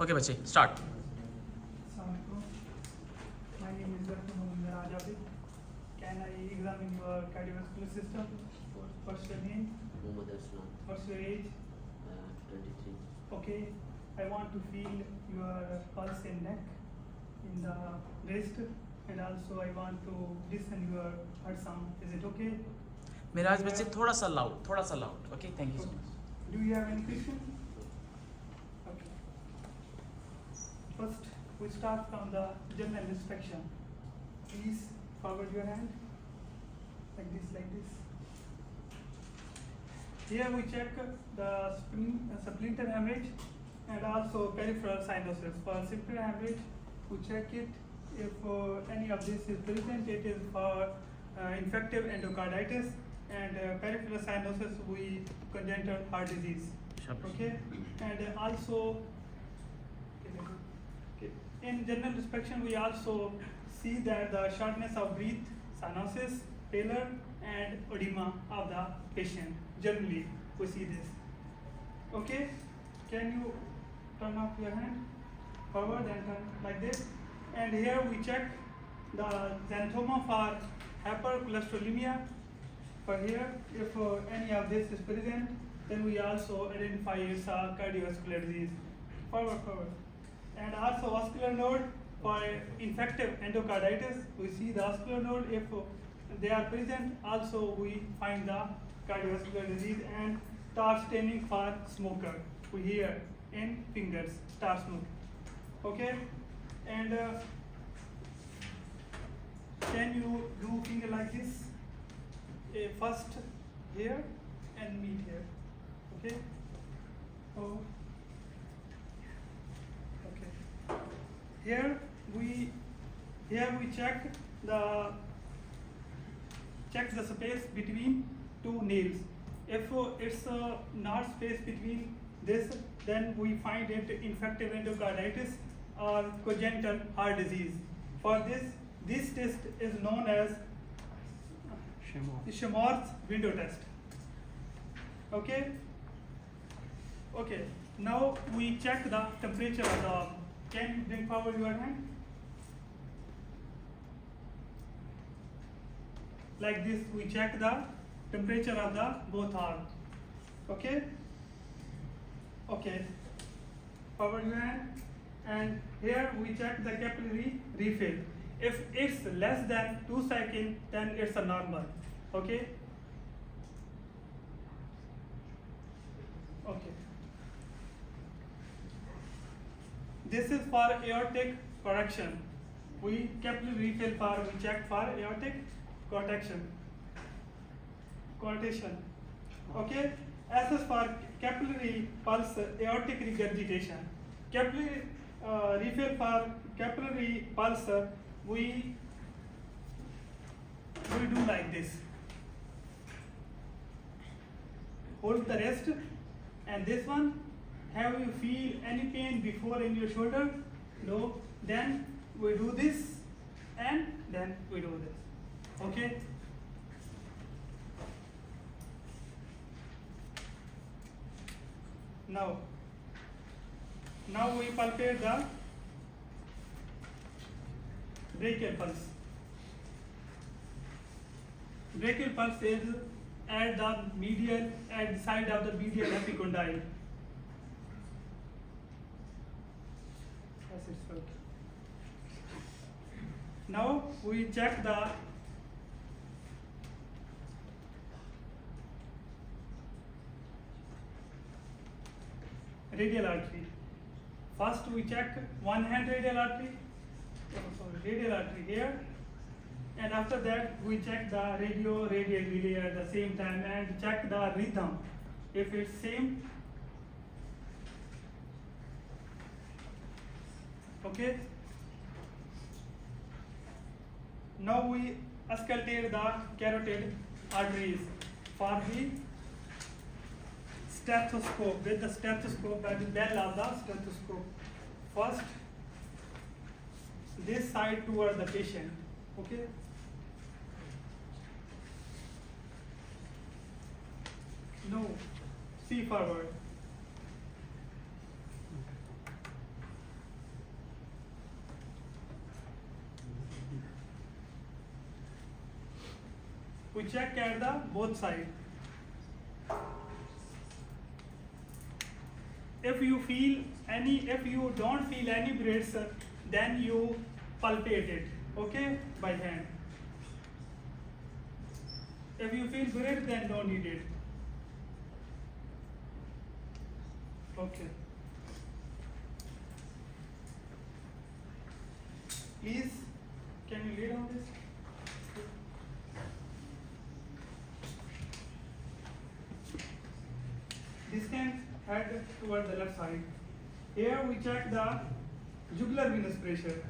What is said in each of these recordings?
Okay, बच्चे start. Assalamualaikum. My name is Dr. Mohammed Rajabi. Can I examine your cardiovascular system? What's your name? Muhammad Aslam, What's your age? 23. Okay. I want to feel your pulse and neck, in the wrist, and also I want to listen your heart sound. Is it okay? मेरा आज बच्चे थोड़ा सा loud. Okay, thank you so much. Do you have any question? Okay. First, we start from the general inspection. Please forward your hand like this. Here we check the splinter hemorrhage and also peripheral cyanosis. For splinter hemorrhage, we check it. If any of this is present, it is for infective endocarditis, and peripheral cyanosis, we congenital heart disease. Okay, and also in general inspection, we also see that the shortness of breath, cyanosis, pallor, and edema of the patient. Generally, we see this. Okay, can you turn off your hand forward and turn like this? And here we check the xanthoma for hypercholesterolemia. For here, if any of this is present, then we also identify as a cardiovascular disease. Forward. And also vascular node for infective endocarditis. We see the vascular node. If they are present, also we find the cardiovascular disease. And star staining for smoker. We hear in fingers, star smoke. Okay? And can you do finger like this? First here and meet here. Okay? Oh. Okay. Here we check the space between two nails. If it's not space between this, then we find it infective endocarditis or congenital heart disease. For this test is known as Chamor's window test. Okay. Now we check the temperature of the arm. Can you bring forward your hand? Like this, we check the temperature of the both arms. Okay. Forward your hand. And here we check the capillary refill. If it's less than 2 seconds, then it's a normal. Okay. This is for aortic correction. We capillary refill we check for aortic correction. Okay. S is for capillary pulse aortic regurgitation. Capillary refill for capillary pulse, we do like this. Hold the wrist, and this one, have you feel any pain before in your shoulder? No. Then we do this, and then we do this. Okay. Now we palpate the brachial pulse. Brachial pulse is at the side of the medial epicondyle. Now we check the radial artery. First we check one hand radial artery here, and after that we check the radial relay at the same time and check the rhythm. If it's same, okay. Now we auscultate the carotid arteries for the stethoscope, with the stethoscope and the bell of the stethoscope. First, this side toward the patient. Okay. No, see forward. we check at the both side. If you don't feel any breaths, then you palpate it, okay, by hand. If you feel breath, then don't need it. Okay. Please, can you lay down this? This can head toward the left side. Here we check the jugular venous pressure.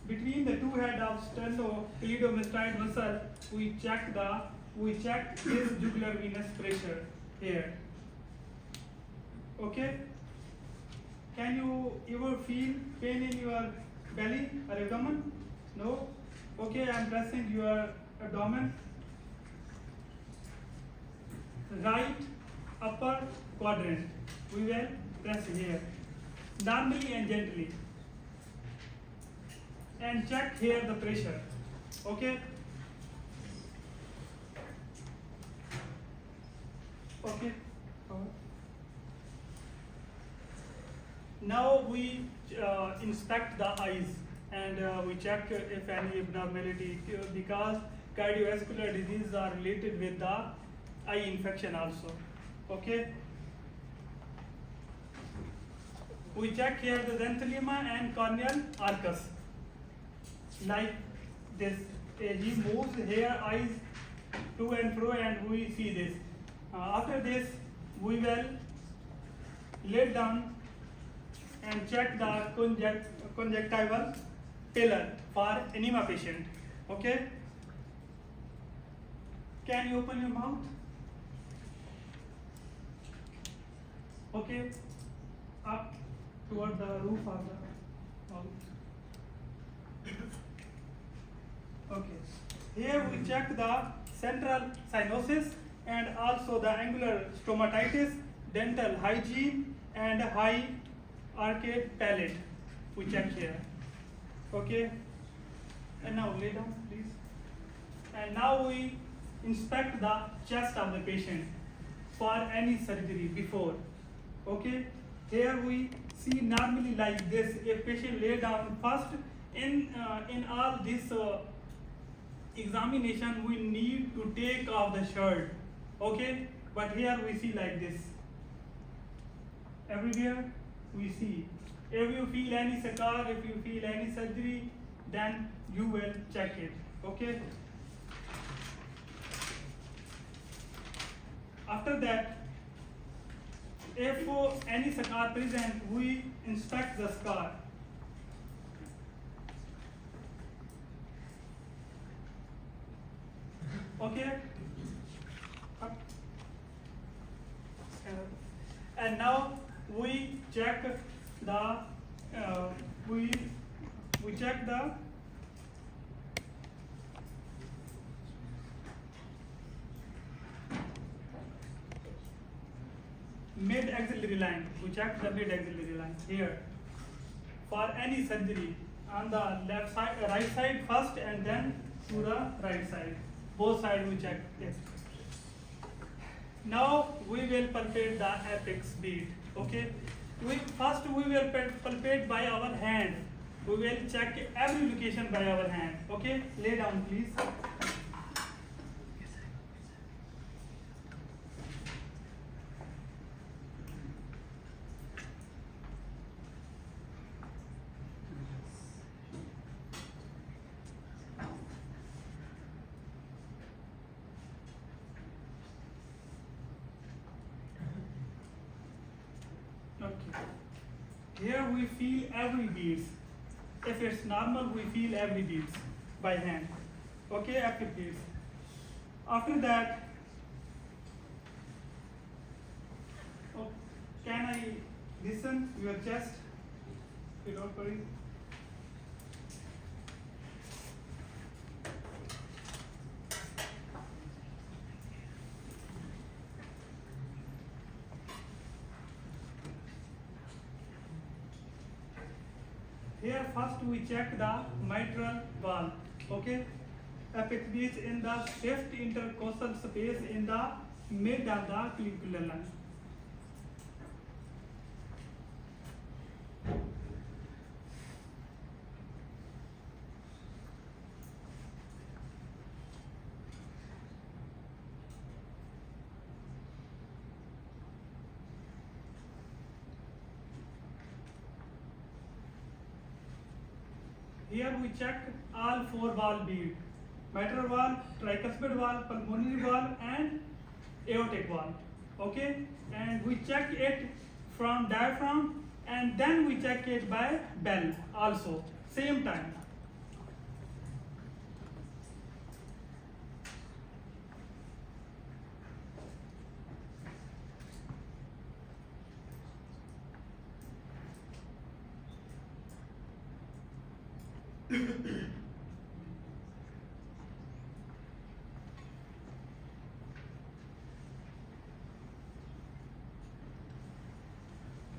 Between the two head of sternocleidomastoid muscle, we check this jugular venous pressure here. Okay? Can you ever feel pain in your belly or abdomen? No? Okay, I am pressing your abdomen. Right upper quadrant. We will press here. Normally and gently. And check here the pressure. Okay? Okay. Now we inspect the eyes and we check if any abnormality, because cardiovascular diseases are related with the eye infection also. Okay. We check here the xanthoma and corneal arcus. Like this, he moves here eyes to and fro, and we see this. After this, we will lay down and check the conjunctival pillar for enema patient. Okay? Can you open your mouth? Okay? Up toward the roof of the mouth. Okay. Here we check the central cyanosis and also the angular stomatitis, dental hygiene, and high arcade palate. We check here. Okay. And now lay down, please. And now we inspect the chest of the patient for any surgery before. Okay. Here we see normally like this. If patient lay down first, in all this examination, we need to take off the shirt. Okay. But here we see like this. Everywhere we see. If you feel any scar, if you feel any surgery, then you will check it. Okay. After that, if any scar present, we inspect the scar. Okay. And now we check the we check the mid axillary line. We check the mid axillary line here for any surgery on the left side, right side first, and then to the right side. Both sides we check this. Now we will palpate the apex bead. Okay. First we will palpate by our hand. We will check every location by our hand. Okay. Lay down, please. Okay. Here we feel every beads. If it's normal, we feel every beads by hand. Okay, active beads. After that, can I listen your chest? You don't worry. Here first we check the mitral valve. Okay, apex beats in the swift intercostal space in the mid of the clavicular line. Here we check all four wall beads: mitral valve, tricuspid valve, pulmonary valve, and aortic valve. Okay, and we check it from diaphragm, and then we check it by bell also, same time.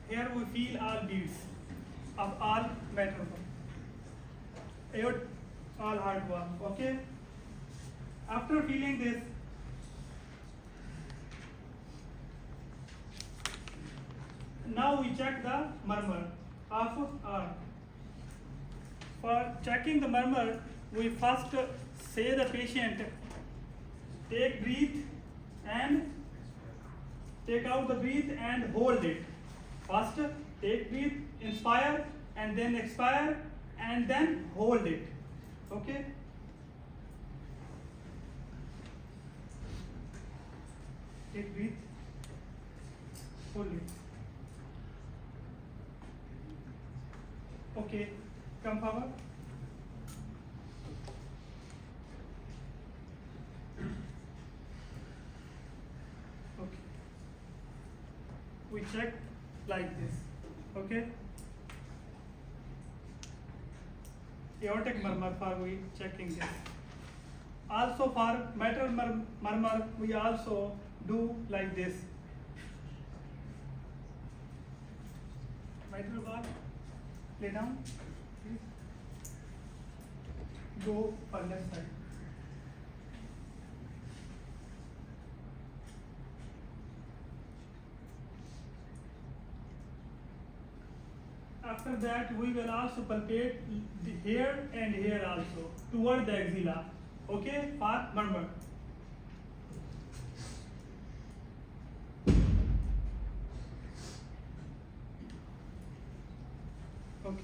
Here we feel all beats of all mitral valve, aorta, all heart valve. Okay. After feeling this, now we check the murmur of heart. For checking the murmur, we first say the patient, take breath and take out the breath and hold it. First, take breath, inspire and then expire and then hold it. Okay? Take breath, hold it. Okay, come forward. Okay. We check like this. Okay. Aortic murmur for we checking this. Also for mitral murmur we also do like this. Mitral valve, lay down. Go for left side. After that, we will also palpate here and here also toward the axilla. Okay, for murmur. Okay.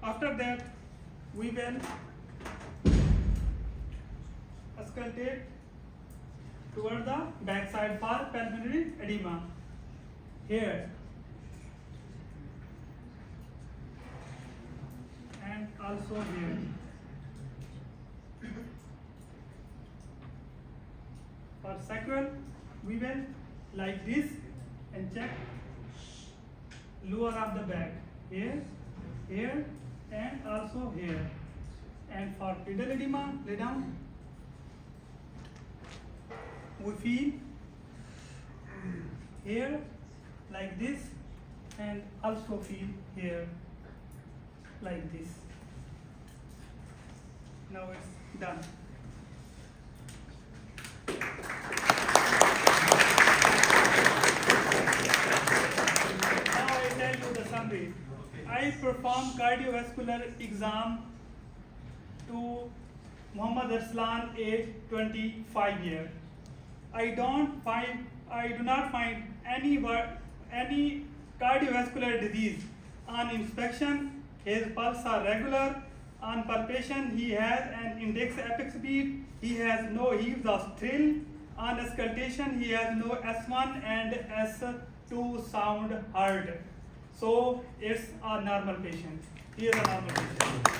After that, we will auscultate toward the backside for pulmonary edema. Here and also here. For sacral, we will like this and check lower of the back. Here, here, and also here. And for pedal edema, lay down. We feel here like this and also feel here like this. Now it's done. Now I tell you the summary. I performed cardiovascular exam to Muhammad Arslan, age 25 years. I do not find any cardiovascular disease. On inspection, his pulse are regular. On palpation, he has an index apex beat. He has no heaves or thrill. On auscultation, he has no S1 and S2 sound heard. So it's a normal patient. He is a normal patient.